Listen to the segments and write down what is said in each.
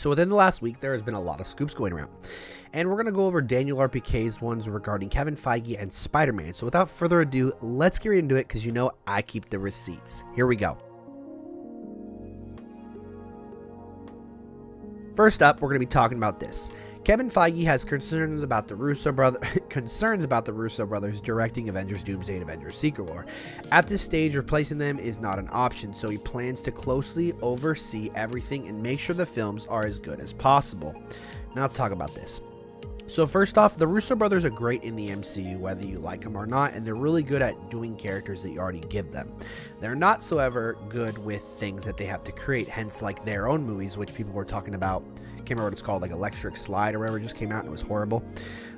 So within the last week, there has been a lot of scoops going around. And we're going to go over Daniel RPK's ones regarding Kevin Feige and Spider-Man. So without further ado, let's get right into it because you know I keep the receipts. Here we go. First up, we're going to be talking about this. Kevin Feige has concerns about the Russo brothers directing Avengers Doomsday and Avengers Secret War. At this stage, replacing them is not an option, so he plans to closely oversee everything and make sure the films are as good as possible. Now let's talk about this. So first off, the Russo brothers are great in the MCU, whether you like them or not, and they're really good at doing characters that you already give them. They're not so ever good with things that they have to create, hence like their own movies, which people were talking about. Can't remember what it's called, like Electric Slide or whatever, just came out and it was horrible.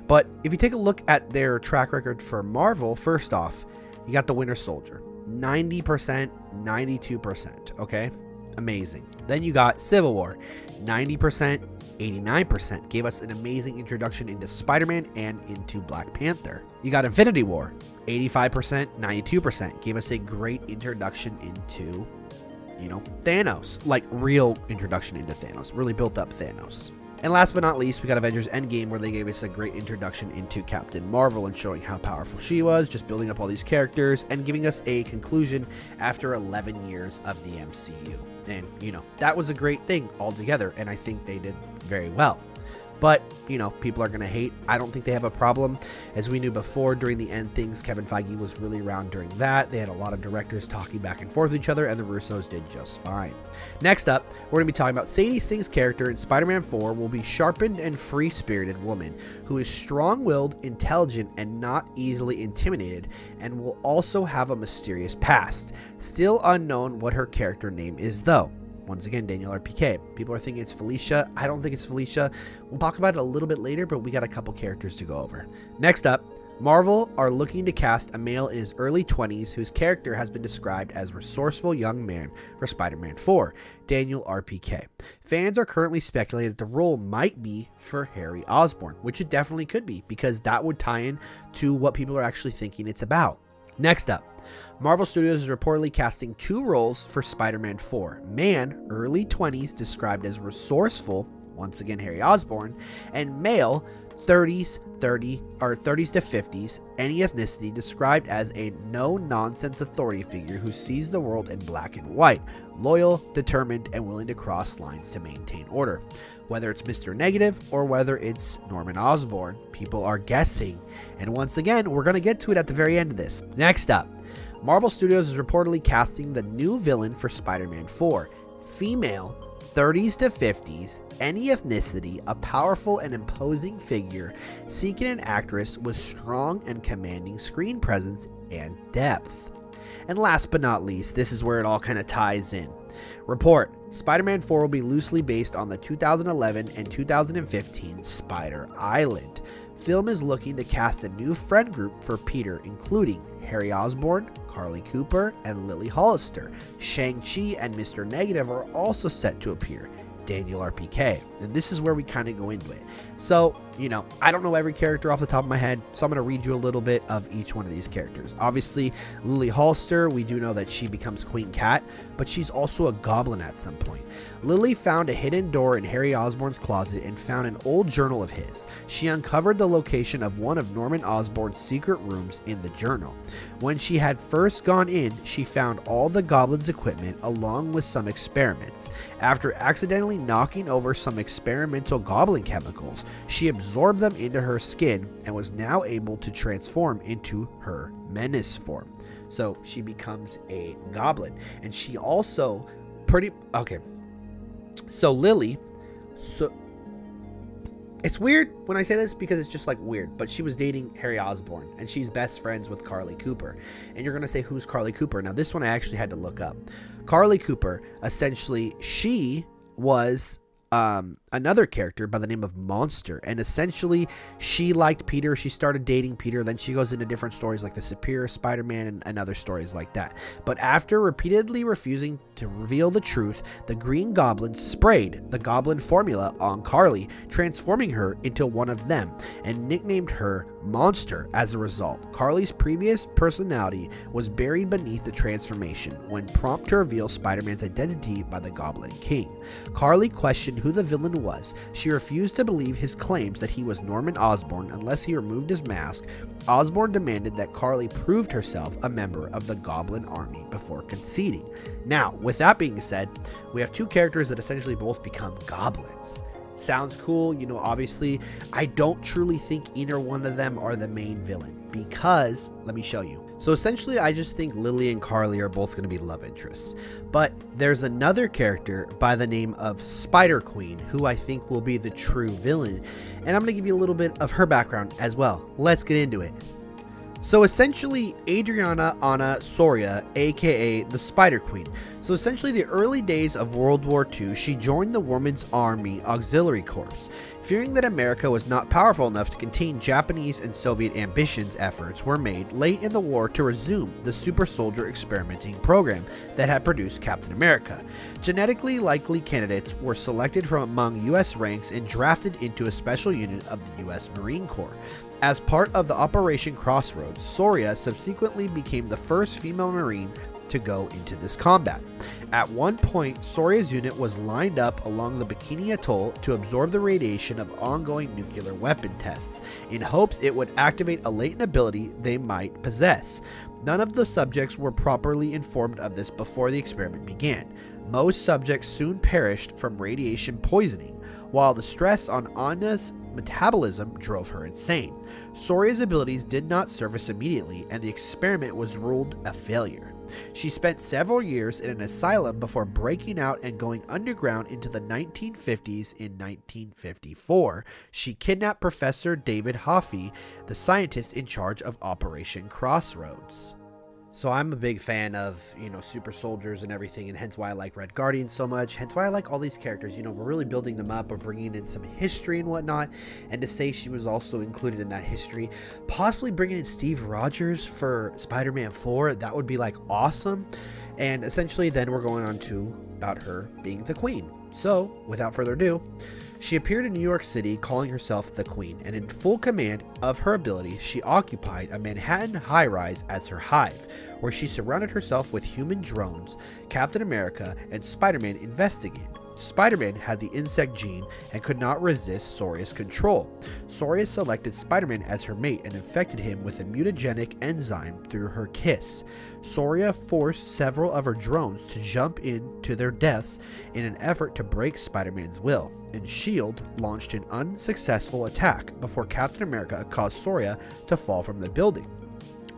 But if you take a look at their track record for Marvel, first off, you got the Winter Soldier, 90%, 92%, okay? Amazing. Then you got Civil War, 90%, 89%. Gave us an amazing introduction into Spider-Man and into Black Panther. You got Infinity War, 85%, 92%. Gave us a great introduction into, you know, Thanos. Like, real introduction into Thanos. Really built up Thanos. And last but not least, we got Avengers Endgame, where they gave us a great introduction into Captain Marvel and showing how powerful she was, just building up all these characters and giving us a conclusion after 11 years of the MCU. And, you know, that was a great thing altogether, and I think they did very well. But, you know, people are going to hate. I don't think they have a problem. As we knew before, during the end things, Kevin Feige was really around during that. They had a lot of directors talking back and forth with each other, and the Russos did just fine. Next up, we're going to be talking about Sadie Sink's character in Spider-Man 4 will be sharpened and free-spirited woman who is strong-willed, intelligent, and not easily intimidated, and will also have a mysterious past. Still unknown what her character name is, though. Once again, Daniel RPK. People are thinking it's Felicia. I don't think it's Felicia. We'll talk about it a little bit later, but we got a couple characters to go over. Next up, Marvel are looking to cast a male in his early 20s whose character has been described as resourceful young man for Spider-Man 4, Daniel RPK. Fans are currently speculating that the role might be for Harry Osborn, which it definitely could be, because that would tie in to what people are actually thinking it's about. Next up, Marvel Studios is reportedly casting 2 roles for Spider-Man 4. Man, early 20s, described as resourceful, once again Harry Osborn, and male, 30s to 50s, any ethnicity, described as a no-nonsense authority figure who sees the world in black and white, loyal, determined, and willing to cross lines to maintain order. Whether it's Mr. Negative or whether it's Norman Osborn, people are guessing. And once again, we're going to get to it at the very end of this. Next up, Marvel Studios is reportedly casting the new villain for Spider-Man 4. Female, 30s to 50s, any ethnicity, a powerful and imposing figure, seeking an actress with strong and commanding screen presence and depth. And last but not least, this is where it all kind of ties in. Report, Spider-Man 4 will be loosely based on the 2011 and 2015 Spider Island. Film is looking to cast a new friend group for Peter, including Harry Osborn, Carly Cooper, and Lily Hollister. Shang-Chi and Mr. Negative are also set to appear. Daniel RPK. And this is where we kind of go into it. So, you know, I don't know every character off the top of my head, so I'm going to read you a little bit of each one of these characters. Obviously, Lily Hollister, we do know that she becomes Queen Cat, but she's also a goblin at some point. Lily found a hidden door in Harry Osborn's closet and found an old journal of his. She uncovered the location of one of Norman Osborn's secret rooms in the journal. When she had first gone in, she found all the goblin's equipment along with some experiments. After accidentally knocking over some experimental goblin chemicals, she absorbed them into her skin and was now able to transform into her menace form. So she becomes a goblin, and she also so Lily, it's weird when I say this because it's just like weird, but she was dating Harry Osborn and she's best friends with Carly Cooper. And you're going to say, who's Carly Cooper? Now, this one I actually had to look up. Carly Cooper, essentially, she was another character by the name of Monster, and essentially she liked Peter. She started dating Peter, then she goes into different stories like the Superior Spider-Man and other stories like that. But after repeatedly refusing to reveal the truth, the Green Goblin sprayed the Goblin formula on Carly, transforming her into one of them, and nicknamed her monster as a result. Carly's previous personality was buried beneath the transformation when prompt to reveal Spider-Man's identity by the Goblin King. Carly questioned who the villain was. She refused to believe his claims that he was Norman Osborn unless he removed his mask. Osborn demanded that Carly proved herself a member of the Goblin Army before conceding. Now, with that being said, we have two characters that essentially both become goblins. Sounds cool, you know. Obviously, I don't truly think either one of them are the main villain because, let me show you. So essentially, I just think Lily and Carly are both going to be love interests. But there's another character by the name of Spider-Queen who I think will be the true villain. And I'm going to give you a little bit of her background as well. Let's get into it. So essentially, Adriana Anna Soria, aka the Spider-Queen. So essentially, the early days of World War II, she joined the Women's Army Auxiliary Corps. Fearing that America was not powerful enough to contain Japanese and Soviet ambitions, efforts were made late in the war to resume the super soldier experimenting program that had produced Captain America. Genetically likely candidates were selected from among U.S. ranks and drafted into a special unit of the U.S. Marine Corps. As part of the Operation Crossroads, Soria subsequently became the first female Marine to go into this combat. At one point, Soria's unit was lined up along the Bikini Atoll to absorb the radiation of ongoing nuclear weapon tests, in hopes it would activate a latent ability they might possess. None of the subjects were properly informed of this before the experiment began. Most subjects soon perished from radiation poisoning, while the stress on Anna's metabolism drove her insane. Soria's abilities did not surface immediately, and the experiment was ruled a failure. She spent several years in an asylum before breaking out and going underground into the 1950s. In 1954, she kidnapped Professor David Hoffey, the scientist in charge of Operation Crossroads. So I'm a big fan of, you know, super soldiers and everything, and hence why I like Red Guardian so much, hence why I like all these characters. You know, we're really building them up, we're bringing in some history and whatnot, and to say she was also included in that history, possibly bringing in Steve Rogers for Spider-Man 4, that would be like awesome. And essentially then we're going on to about her being the Queen. So without further ado, she appeared in New York City calling herself the Queen, and in full command of her abilities, she occupied a Manhattan high-rise as her hive, where she surrounded herself with human drones. Captain America and Spider-Man investigated. Spider-Man had the insect gene and could not resist Soria's control. Soria selected Spider-Man as her mate and infected him with a mutagenic enzyme through her kiss. Soria forced several of her drones to jump into their deaths in an effort to break Spider-Man's will, and S.H.I.E.L.D. launched an unsuccessful attack before Captain America caused Soria to fall from the building.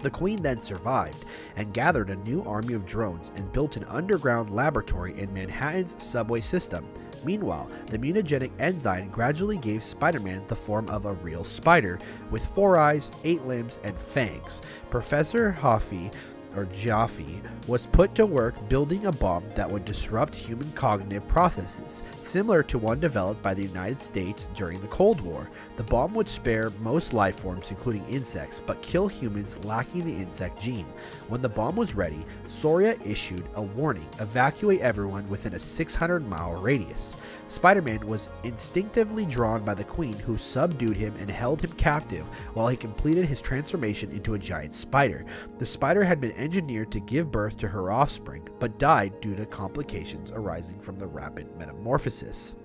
The Queen then survived and gathered a new army of drones and built an underground laboratory in Manhattan's subway system. Meanwhile, the mutagenic enzyme gradually gave Spider-Man the form of a real spider with 4 eyes, 8 limbs, and fangs. Professor Hoffey, or Jaffe, was put to work building a bomb that would disrupt human cognitive processes, similar to one developed by the United States during the Cold War. The bomb would spare most life forms, including insects, but kill humans lacking the insect gene. When the bomb was ready, Soria issued a warning: evacuate everyone within a 600-mile radius. Spider-Man was instinctively drawn by the Queen, who subdued him and held him captive while he completed his transformation into a giant spider. The spider had been engineered to give birth to her offspring, but died due to complications arising from the rapid metamorphosis.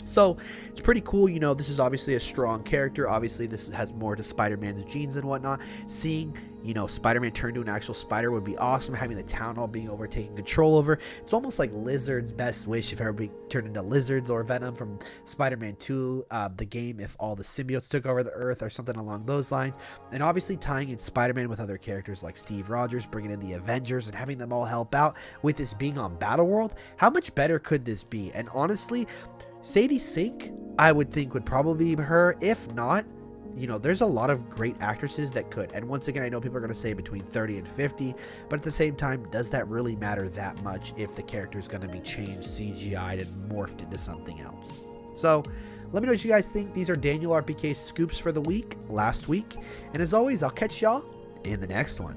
So it's pretty cool. You know, this is obviously a strong character. Obviously this has more to Spider-Man's genes and whatnot. Seeing, you know, Spider-Man turn to an actual spider would be awesome. Having the town all being overtaken control over. It's almost like Lizard's best wish if everybody turned into lizards, or Venom from Spider-Man 2, the game, if all the symbiotes took over the earth or something along those lines. And obviously tying in Spider-Man with other characters like Steve Rogers, bringing in the Avengers and having them all help out with this being on Battleworld. How much better could this be? And honestly, Sadie Sink, I would think, would probably be her. If not, you know, there's a lot of great actresses that could. And once again, I know people are going to say between 30 and 50, but at the same time, does that really matter that much if the character is going to be changed, CGI'd, and morphed into something else? So let me know what you guys think. These are Daniel RPK scoops for the week, last week. And as always, I'll catch y'all in the next one.